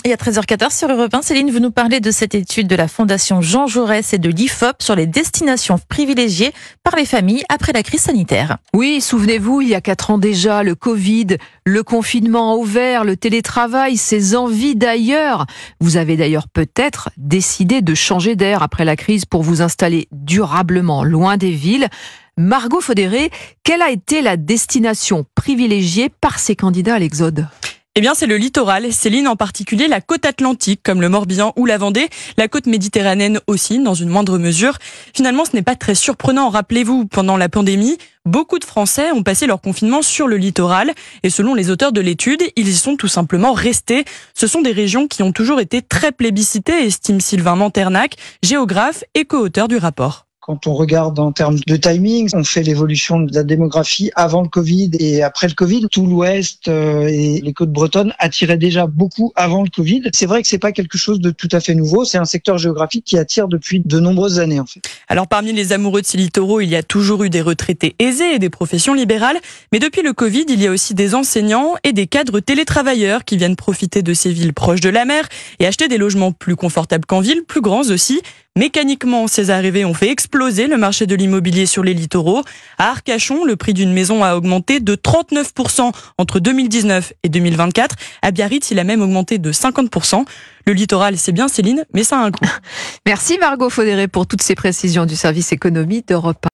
Et à 13h14 sur Europe 1, Céline, vous nous parlez de cette étude de la Fondation Jean Jaurès et de l'IFOP sur les destinations privilégiées par les familles après la crise sanitaire. Oui, souvenez-vous, il y a 4 ans déjà, le Covid, le confinement ouvert, le télétravail, ces envies d'ailleurs. Vous avez d'ailleurs peut-être décidé de changer d'air après la crise pour vous installer durablement loin des villes. Margot Faudéré, quelle a été la destination privilégiée par ces candidats à l'Exode ? Eh bien, c'est le littoral, Céline, en particulier la côte atlantique, comme le Morbihan ou la Vendée, la côte méditerranéenne aussi, dans une moindre mesure. Finalement, ce n'est pas très surprenant. Rappelez-vous, pendant la pandémie, beaucoup de Français ont passé leur confinement sur le littoral. Et selon les auteurs de l'étude, ils y sont tout simplement restés. Ce sont des régions qui ont toujours été très plébiscitées, estime Sylvain Manternac, géographe et co-auteur du rapport. Quand on regarde en termes de timing, on fait l'évolution de la démographie avant le Covid et après le Covid. Tout l'Ouest et les côtes bretonnes attiraient déjà beaucoup avant le Covid. C'est vrai que c'est pas quelque chose de tout à fait nouveau. C'est un secteur géographique qui attire depuis de nombreuses années, en fait. Alors, parmi les amoureux de ces littoraux, il y a toujours eu des retraités aisés et des professions libérales. Mais depuis le Covid, il y a aussi des enseignants et des cadres télétravailleurs qui viennent profiter de ces villes proches de la mer et acheter des logements plus confortables qu'en ville, plus grands aussi. Mécaniquement, ces arrivées ont fait exploser le marché de l'immobilier sur les littoraux. À Arcachon, le prix d'une maison a augmenté de 39% entre 2019 et 2024. À Biarritz, il a même augmenté de 50%. Le littoral, c'est bien Céline, mais ça a un coût. Merci Margot Faudéré pour toutes ces précisions du service économie d'Europe 1.